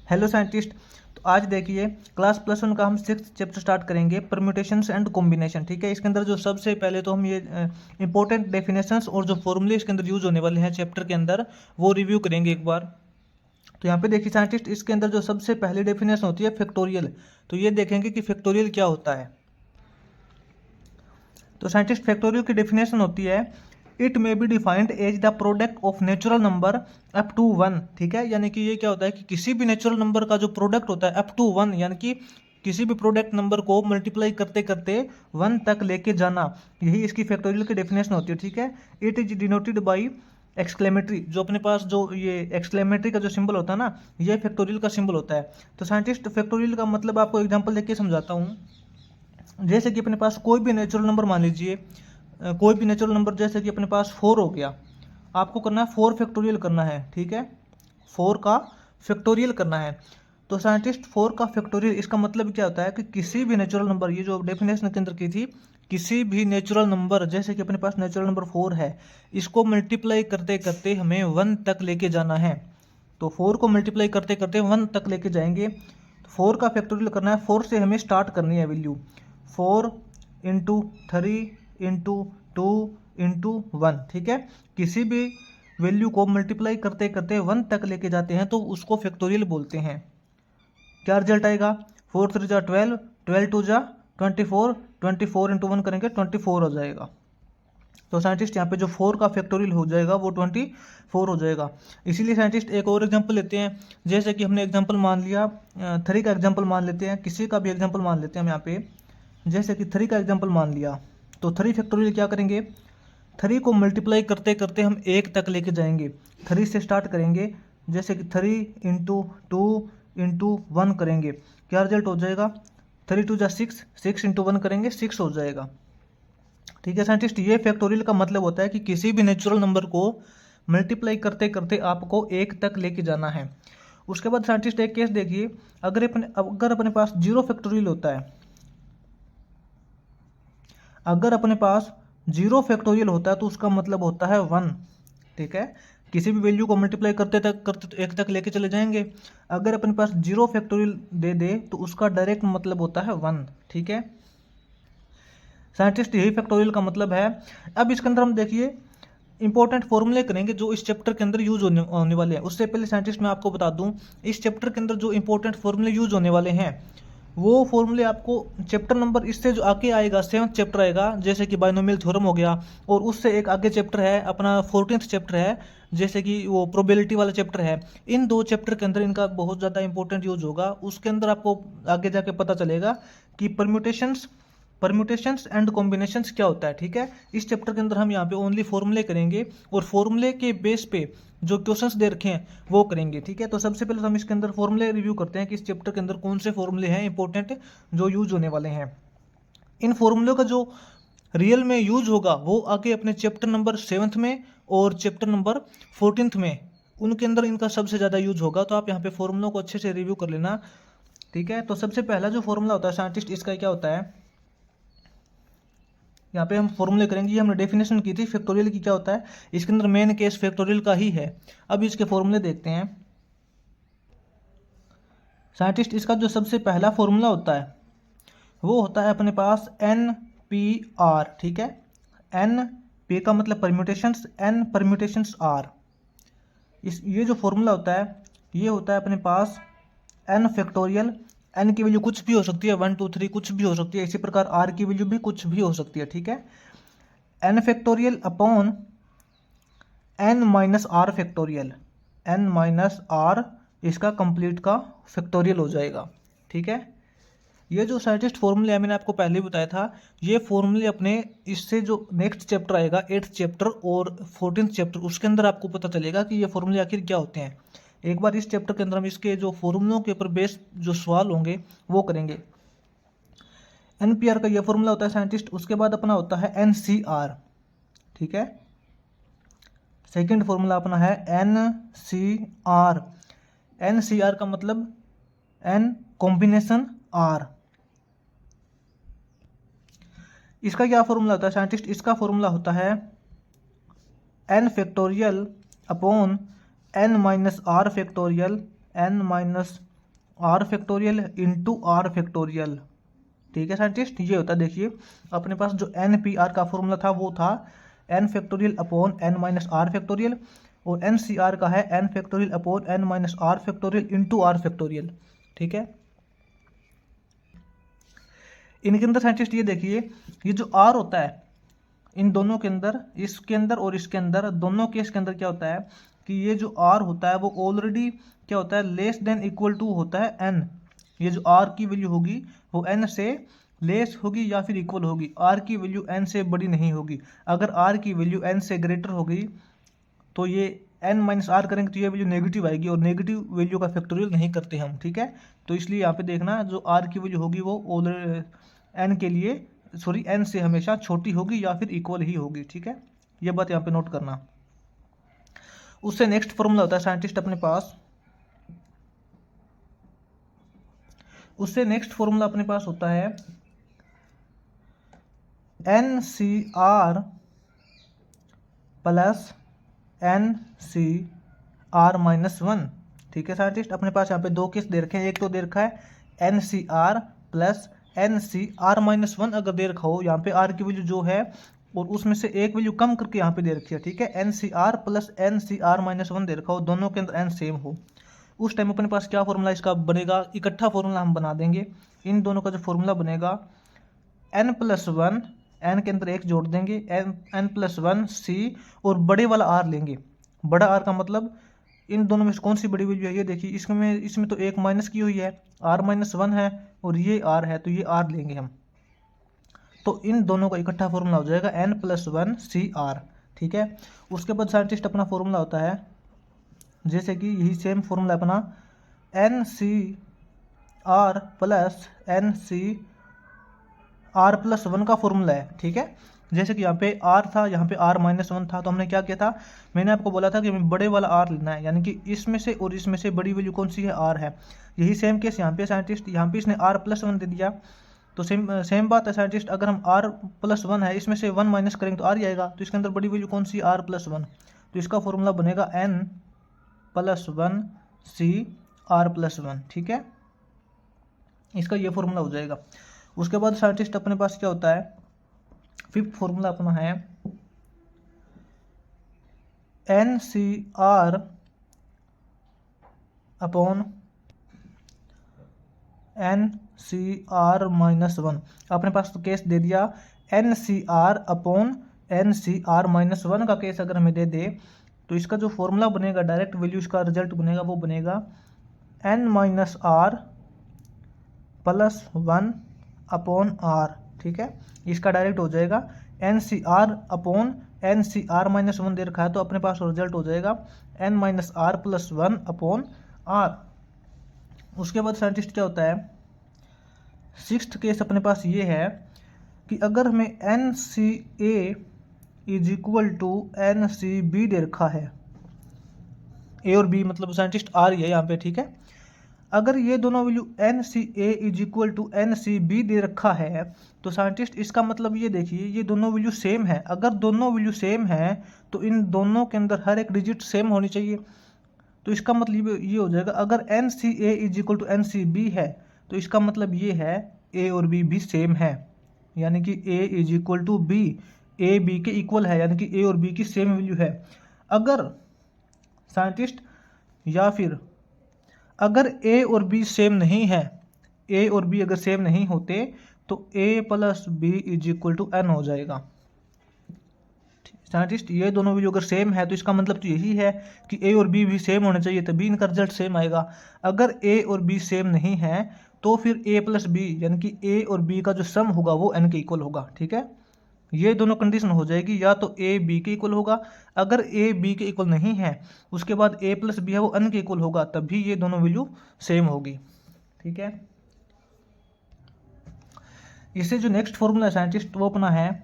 Hello scientist. तो आज देखिए क्लास +1 का हम 6th चैप्टर स्टार्ट करेंगे, परम्यूटेशंस एंड कॉम्बिनेशन। ठीक है, इसके अंदर जो सबसे पहले तो हम ये इंपॉर्टेंट डेफिनेशंस और जो फॉर्मूले इसके अंदर यूज होने वाले हैं चैप्टर के अंदर वो रिव्यू करेंगे एक बार। तो यहाँ पे देखिए साइंटिस्ट, इसके अंदर जो सबसे पहली डेफिनेशन होती है फैक्टोरियल, तो ये देखेंगे कि फैक्टोरियल क्या होता है। तो साइंटिस्ट फैक्टोरियल की डेफिनेशन होती है, it may be defined as the product of natural number up to 1। ठीक है, यानी कि ये क्या होता है कि किसी भी नेचुरल नंबर का जो प्रोडक्ट होता है अप टू 1, यानी कि किसी भी प्रोडक्ट नंबर को मल्टीप्लाई करते करते 1 तक लेके जाना, यही इसकी फैक्टोरियल की डेफिनेशन होती है। ठीक है, it is denoted by exclamatory, जो अपने पास जो ये एक्सक्लेमेटरी का जो सिंबल होता है ना, ये फैक्टोरियल का सिंबल होता है। तो साइंटिस्ट फैक्टोरियल का मतलब आपको एग्जांपल देके समझाता हूँ। जैसे कि अपने पास कोई भी नेचुरल नंबर मान लीजिए, कोई भी नेचुरल नंबर जैसे कि अपने पास 4 हो गया, आपको करना है 4 फैक्टोरियल करना है। ठीक है, 4 का फैक्टोरियल करना है। तो साइंटिस्ट 4 का फैक्टोरियल, इसका मतलब क्या होता है कि किसी भी नेचुरल नंबर, ये जो डेफिनेशन के अंदर की थी, किसी भी नेचुरल नंबर जैसे कि अपने पास नेचुरल नंबर 4 है, इसको मल्टीप्लाई करते करते हमें 1 तक लेके जाना है। तो 4 को मल्टीप्लाई करते करते 1 तक लेके जाएंगे। तो 4 का फैक्टोरियल करना है, 4 से हमें स्टार्ट करनी है वैल्यू। 4 into 3 into 2 into 1। ठीक है, किसी भी वैल्यू को मल्टीप्लाई करते करते 1 तक लेके जाते हैं तो उसको फैक्टोरियल बोलते हैं। क्या रिजल्ट आएगा? 4 3 जा 12, 12 2 जा 24, 24 इंटू 1 करेंगे 24 हो जाएगा। तो साइंटिस्ट यहाँ पे जो 4 का फैक्टोरियल हो जाएगा वो 24 हो जाएगा। इसीलिए साइंटिस्ट एक और एग्जांपल लेते हैं। जैसे कि हमने एग्जांपल मान लिया 3 का एग्जांपल मान लेते हैं, किसी का भी एग्जांपल मान लेते हैं हम यहाँ पे। जैसे कि 3 का एग्जांपल मान लिया, तो 3 फैक्टोरियल क्या करेंगे, 3 को मल्टीप्लाई करते करते हम 1 तक लेके जाएंगे। 3 से स्टार्ट करेंगे, जैसे कि 3 इंटू 2 इंटू 1 करेंगे, क्या रिजल्ट हो जाएगा? 3 2 जा 6, 6 इंटू 1 करेंगे 6 हो जाएगा। ठीक है साइंटिस्ट, ये फैक्टोरियल का मतलब होता है कि किसी भी नेचुरल नंबर को मल्टीप्लाई करते करते आपको 1 तक लेके जाना है। उसके बाद साइंटिस्ट एक केस देखिए, अगर अपने पास 0 फैक्टोरियल होता है, अगर अपने पास 0 फैक्टोरियल होता है तो उसका मतलब होता है 1। ठीक है, किसी भी वैल्यू को मल्टीप्लाई करते तो 1 तक लेके चले जाएंगे। अगर अपने पास 0 फैक्टोरियल दे दे तो उसका डायरेक्ट मतलब होता है 1। ठीक है साइंटिस्ट, यही फैक्टोरियल का मतलब है। अब इसके अंदर हम देखिए इंपॉर्टेंट फॉर्मूले करेंगे जो इस चैप्टर के अंदर यूज होने वाले हैं। उससे पहले साइंटिस्ट मैं आपको बता दूं, इस चैप्टर के अंदर जो इंपॉर्टेंट फॉर्मूले यूज होने वाले हैं वो फॉर्मूले आपको चैप्टर नंबर इससे जो आगे आएगा 7th चैप्टर आएगा, जैसे कि बाइनोमियल थ्योरम हो गया, और उससे एक आगे चैप्टर है अपना 14th चैप्टर है, जैसे कि वो प्रोबेबिलिटी वाला चैप्टर है। इन 2 चैप्टर के अंदर इनका बहुत ज़्यादा इंपॉर्टेंट यूज होगा। उसके अंदर आपको आगे जाके पता चलेगा कि परम्यूटेशंस एंड कॉम्बिनेशंस क्या होता है। ठीक है, इस चैप्टर के अंदर हम यहाँ पे ओनली फॉर्मूले करेंगे और फॉर्मूले के बेस पे जो क्वेश्चंस दे रखे हैं वो करेंगे। ठीक है, तो सबसे पहले हम इसके अंदर फॉर्मूले रिव्यू करते हैं कि इस चैप्टर के अंदर कौन से फॉर्मूले हैं इंपॉर्टेंट जो यूज होने वाले हैं। इन फॉर्मूलों का जो रियल में यूज होगा वो आगे अपने चैप्टर नंबर 7th में और चैप्टर नंबर 14th में, उनके अंदर इनका सबसे ज़्यादा यूज होगा। तो आप यहाँ पे फॉर्मूलों को अच्छे से रिव्यू कर लेना। ठीक है, तो सबसे पहला जो फॉर्मूला होता है साइंटिस्ट, इसका क्या होता है, यहाँ पे हम फॉर्मूले करेंगे। ये हमने डेफिनेशन की थी फैक्टोरियल की, क्या होता है, इसके अंदर मेन केस फैक्टोरियल का ही है। अब इसके फॉर्मूले देखते हैं साइंटिस्ट। इसका जो सबसे पहला फॉर्मूला होता है वो होता है अपने पास NPR। ठीक है, NP का मतलब परम्यूटेशंस, N परम्यूटेशंस R। ये जो फॉर्मूला होता है ये होता है अपने पास N फैक्टोरियल। N की वैल्यू कुछ भी हो सकती है, 1 2 3 कुछ भी हो सकती है। इसी प्रकार R की वैल्यू भी कुछ भी हो सकती है। ठीक है, N factorial upon N minus R factorial, N minus R इसका कंप्लीट का फैक्टोरियल हो जाएगा। ठीक है, ये जो साइंटिस्ट फॉर्मूले है मैंने आपको पहले भी बताया था, ये फॉर्मूले अपने इससे जो नेक्स्ट चैप्टर आएगा 8th चैप्टर और 14th चैप्टर, उसके अंदर आपको पता चलेगा कि ये फॉर्मूले आखिर क्या होते हैं। एक बार इस चैप्टर के अंदर हम इसके जो फॉर्मूलों के ऊपर बेस्ड जो सवाल होंगे वो करेंगे। NPR का ये फॉर्मूला होता है साइंटिस्ट। उसके बाद अपना होता है NCR। ठीक है, सेकेंड फॉर्मूला अपना है NCR। NCR का मतलब N कॉम्बिनेशन R। इसका क्या फॉर्मूला होता है साइंटिस्ट, इसका फॉर्मूला होता है N factorial upon N minus R factorial, N minus R factorial into R factorial. ठीक है साइंटिस्ट, ये होता है, देखिए अपने पास जो एन पी आर का फॉर्मूला था वो था N factorial upon N minus R factorial, और एन सी आर का है N factorial upon N minus R factorial into R factorial. ठीक है, इनके अंदर साइंटिस्ट ये देखिए, ये जो आर होता है इन दोनों के अंदर, इसके अंदर और इसके अंदर, दोनों केस के अंदर क्या होता है कि ये जो आर होता है वो ऑलरेडी क्या होता है, लेस देन इक्वल टू होता है एन। ये जो आर की वैल्यू होगी वो एन से लेस होगी या फिर इक्वल होगी, आर की वैल्यू एन से बड़ी नहीं होगी। अगर आर की वैल्यू एन से ग्रेटर होगी तो ये एन माइनस आर करेंगे तो ये वैल्यू नेगेटिव आएगी, और नेगेटिव वैल्यू का फैक्टोरियल नहीं करते हम। ठीक है, तो इसलिए यहाँ पे देखना जो आर की वैल्यू होगी वो ऑलरेडी एन के लिए सॉरी एन से हमेशा छोटी होगी या फिर इक्वल ही होगी। ठीक है, ये बात यहाँ पे नोट करना। उससे नेक्स्ट फॉर्मूला होता है साइंटिस्ट अपने पास, उससे नेक्स्ट फॉर्मूला अपने पास होता है N C R plus N C R minus one. ठीक है साइंटिस्ट, अपने पास यहाँ पे दो केस दे रखे हैं, एक तो दे रखा है N C R plus N C R minus one, अगर दे रखा हो यहाँ पे आर की वैल्यू जो है और उसमें से एक वैल्यू कम करके यहाँ पे दे रखी है। ठीक है, N C R plus N C R minus one दे रखा हो, दोनों के अंदर एन सेम हो, उस टाइम अपने पास क्या फॉर्मूला इसका बनेगा, इकट्ठा फॉर्मूला हम बना देंगे। इन दोनों का जो फॉर्मूला बनेगा एन प्लस वन, एन के अंदर एक जोड़ देंगे, एन प्लस वन सी, और बड़े वाला आर लेंगे। बड़ा आर का मतलब इन दोनों में से कौन सी बड़ी वैल्यू है, ये देखिए इसमें तो एक माइनस की हुई है, आर माइनस वन है और ये आर है, तो ये आर लेंगे हम। तो इन दोनों का इकट्ठा फॉर्मूला हो जाएगा N plus one C R. ठीक है, उसके बाद साइंटिस्ट अपना फॉर्मूला होता है जैसे कि यही सेम फॉर्मूला अपना N C R plus N C R plus one का फॉर्मूला है। ठीक है, जैसे कि यहाँ पे आर था, यहाँ पे आर माइनस वन था, तो हमने क्या किया था, मैंने आपको बोला था कि हमें बड़े वाला आर लेना है, यानी कि इसमें से और इसमें से बड़ी वैल्यू कौन सी है, आर है। यही सेम केस यहाँ पे साइंटिस्ट, यहाँ पे इसने आर प्लस वन दे दिया, तो सेम बात है साइंटिस्ट, अगर हम आर प्लस वन है इसमें से वन माइनस करेंगे तो आर ही आएगा, तो इसके अंदर बड़ी वैल्यू कौन सी, आर प्लस वन, तो इसका फॉर्मूला बनेगा N plus one C R plus one. ठीक है, इसका ये फॉर्मूला हो जाएगा। उसके बाद साइंटिस्ट अपने पास क्या होता है, फिफ्थ फॉर्मूला अपना है N C R upon N C R minus one. अपने पास तो केस दे दिया N C R upon N C R minus one का केस अगर हमें दे दे तो इसका जो फॉर्मूला बनेगा, डायरेक्ट वैल्यू इसका रिजल्ट बनेगा, वो बनेगा N minus R plus one upon R. ठीक है, इसका डायरेक्ट हो जाएगा N C R upon N C R minus one दे रखा है, तो अपने पास रिजल्ट हो जाएगा N minus R plus one upon R. उसके बाद साइंटिस्ट क्या होता है, सिक्स्थ केस अपने पास ये है कि अगर हमें N C A is equal to N C B दे रखा है, ए और बी मतलब साइंटिस्ट आर ही है यहाँ पे। ठीक है, अगर ये दोनों value N C A is equal to N C B दे रखा है तो साइंटिस्ट इसका मतलब ये देखिए ये दोनों वैल्यू सेम है। अगर दोनों वैल्यू सेम है तो इन दोनों के अंदर हर एक डिजिट सेम होनी चाहिए, तो इसका मतलब ये हो जाएगा अगर N C A is equal to N C B है तो इसका मतलब ये है ए और बी भी सेम है, यानी कि A is equal to B, A B के इक्वल है, यानी कि ए और बी की सेम वैल्यू है। अगर साइंटिस्ट या फिर अगर ए और बी सेम नहीं है, ए और बी अगर सेम नहीं होते तो A plus B is equal to N हो जाएगा। साइंटिस्ट ये दोनों वैल्यू अगर सेम है तो इसका मतलब तो यही है कि ए और बी भी सेम होने चाहिए, तभी इनका रिजल्ट सेम आएगा। अगर ए और बी सेम नहीं है तो फिर ए प्लस बी यानी कि ए और बी का जो सम होगा वो एन के इक्वल होगा। ठीक है, ये दोनों कंडीशन हो जाएगी, या तो ए बी के इक्वल होगा, अगर ए बी के इक्वल नहीं है उसके बाद ए प्लस बी है वो एन के इक्वल होगा, तभी ये दोनों वैल्यू सेम होगी। ठीक है, इससे जो नेक्स्ट फॉर्मूला है साइंटिस्ट वो अपना है,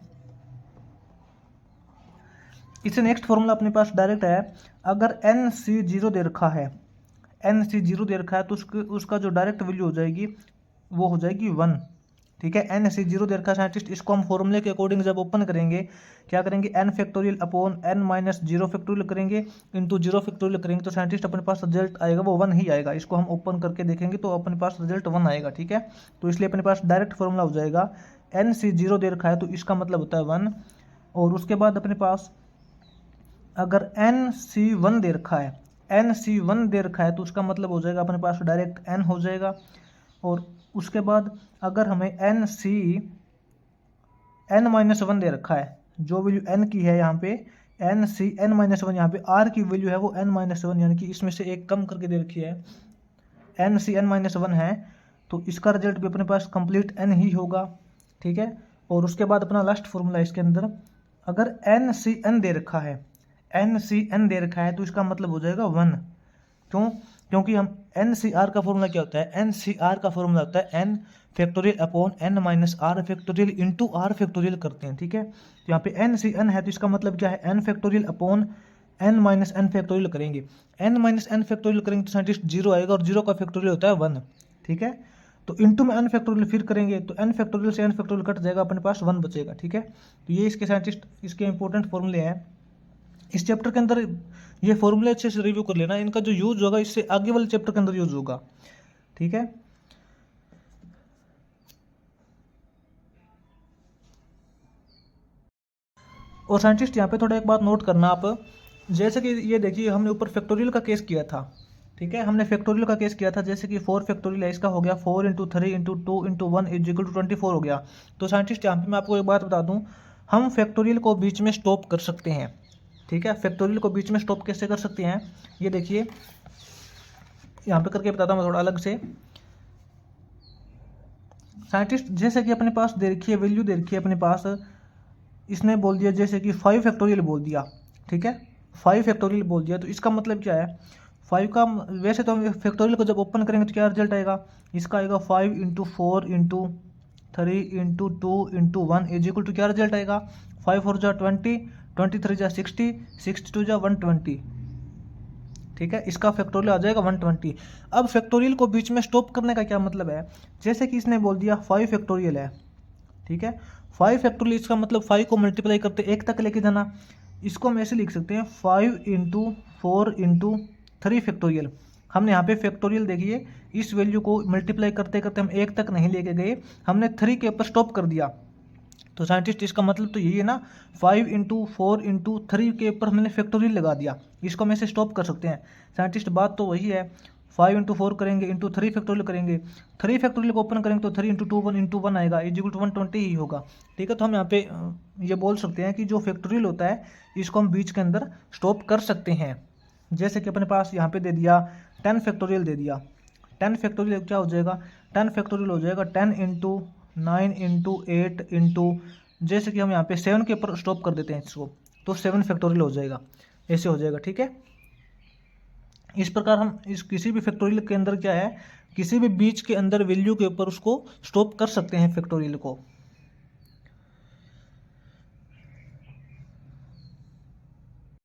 इससे नेक्स्ट फॉर्मूला अपने पास डायरेक्ट है, अगर एन सी जीरो दे रखा है, एन सी जीरो दे रखा है तो उसका जो डायरेक्ट वैल्यू हो जाएगी वो हो जाएगी वन। ठीक है। एन सी जीरो दे रखा है साइंटिस्ट, इसको हम फॉर्मूले के अकॉर्डिंग जब ओपन करेंगे क्या करेंगे, N factorial upon N minus zero factorial करेंगे इंटू जीरो फैक्टोरियल करेंगे तो साइंटिस्ट अपने पास रिजल्ट आएगा वो 1 ही आएगा। इसको हम ओपन करके देखेंगे तो अपने पास रिजल्ट 1 आएगा। ठीक है, तो इसलिए अपने पास डायरेक्ट फॉर्मूला हो जाएगा एन सी जीरो दे रखा है तो इसका मतलब होता है 1। और उसके बाद अपने पास अगर एन सी वन दे रखा है, एन सी वन दे रखा है तो उसका मतलब हो जाएगा अपने पास डायरेक्ट एन हो जाएगा। और उसके बाद अगर हमें N C N minus one दे रखा है, जो वैल्यू एन की है यहाँ पे N C N minus one, यहाँ पे आर की वैल्यू है वो एन माइनस वन, यानी कि इसमें से एक कम करके दे रखी है N C N minus one है, तो इसका रिजल्ट भी अपने पास कंप्लीट एन ही होगा। ठीक है, और उसके बाद अपना लास्ट फॉर्मूला इसके अंदर अगर एन सी एन दे रखा है, एन सी एन दे रखा है तो इसका मतलब हो जाएगा 1। क्यों? क्योंकि हम एन सी आर का फॉर्मूला क्या होता है, एन सी आर का फॉर्मूला होता है N factorial upon N minus R factorial into R factorial करते हैं। ठीक है, तो यहाँ पे एन सी एन है तो इसका मतलब क्या है, N factorial upon N minus N factorial करेंगे, एन माइनस एन फैक्टोरियल करेंगे तो साइंटिस्ट जीरो आएगा और जीरो का फैक्टोरियल होता है 1। ठीक है, तो इंटू में एन फैक्टोरियल फिर करेंगे तो एन फैक्टोरियल से एन फैक्टोरियल कट जाएगा, अपने पास 1 बचेगा। ठीक है, तो ये इसके साइंटिस्ट इसके इंपॉर्टेंट फॉर्मूले हैं। इस चैप्टर के अंदर ये फॉर्मूले अच्छे से रिव्यू कर लेना, इनका जो यूज होगा इससे आगे वाले चैप्टर के अंदर यूज होगा। ठीक है, और साइंटिस्ट यहाँ पे थोड़ा एक बात नोट करना आप, जैसे कि ये देखिए हमने ऊपर फैक्टोरियल का केस किया था। ठीक है, हमने फैक्टोरियल का केस किया था, जैसे कि 4 फैक्टोरियल है, इसका हो गया 4 into 3 into 2 into 1 is equal to 24 हो गया। तो साइंटिस्ट यहाँ पे मैं आपको एक बात बता दूँ, हम फैक्टोरियल को बीच में स्टॉप कर सकते हैं। ठीक है, फैक्टोरियल को बीच में स्टॉप कैसे कर सकते हैं, ये देखिए यहाँ पे करके बताता हूँ मैं थोड़ा अलग से। साइंटिस्ट जैसे कि अपने पास दे रखी है वैल्यू, दे रखी है अपने पास, इसने बोल दिया जैसे कि 5 फैक्टोरियल बोल दिया। ठीक है, 5 फैक्टोरियल बोल दिया तो इसका मतलब क्या है, 5 का वैसे तो हम फैक्टोरियल को जब ओपन करेंगे तो क्या रिजल्ट आएगा, इसका आएगा 5 into 4 into 3 into 2 into 1 is equal to क्या रिजल्ट आएगा, 5 4 जा 20, 23 जा 60, 62 जा 120। ठीक है, इसका फैक्टोरियल आ जाएगा 120। अब फैक्टोरियल को बीच में स्टॉप करने का क्या मतलब है, जैसे कि इसने बोल दिया 5 फैक्टोरियल है। ठीक है, 5 फैक्टोरियल इसका मतलब 5 को मल्टीप्लाई करते 1 तक लेके जाना, इसको हम ऐसे लिख सकते हैं 5 इंटू 4 इंटू 3 फैक्टोरियल। हमने यहाँ पे फैक्टोरियल देखिए इस वैल्यू को मल्टीप्लाई करते करते हम 1 तक नहीं लेके गए, हमने 3 के ऊपर स्टॉप कर दिया। तो साइंटिस्ट इसका मतलब तो यही है ना, 5 इंटू 4 इंटू 3 के ऊपर हमने फैक्टोरियल लगा दिया, इसको हम ऐसे स्टॉप कर सकते हैं। साइंटिस्ट बात तो वही है, 5 इंटू 4 करेंगे इंटू 3 फैक्टोरियल करेंगे, 3 फैक्टोरियल को ओपन करेंगे तो 3 इंटू 2 1 इंटू 1 आएगा इज इक्वल टू 120 ही होगा। ठीक है, तो हम यहाँ पे ये बोल सकते हैं कि जो फैक्टोरियल होता है इसको हम बीच के अंदर स्टॉप कर सकते हैं। जैसे कि अपने पास यहाँ पे दे दिया 10 फैक्टोरियल दे दिया, 10 फैक्टोरियल क्या हो जाएगा, 10 फैक्टोरियल हो जाएगा 10 इंटू 9 इंटू 8 इंटू, जैसे कि हम यहाँ पे 7 के ऊपर स्टॉप कर देते हैं इसको तो 7 फैक्टोरियल हो जाएगा, ऐसे हो जाएगा। ठीक है, इस प्रकार हम इस किसी भी फैक्टोरियल के अंदर क्या है, किसी भी बीच के अंदर वैल्यू के ऊपर उसको स्टॉप कर सकते हैं फैक्टोरियल को।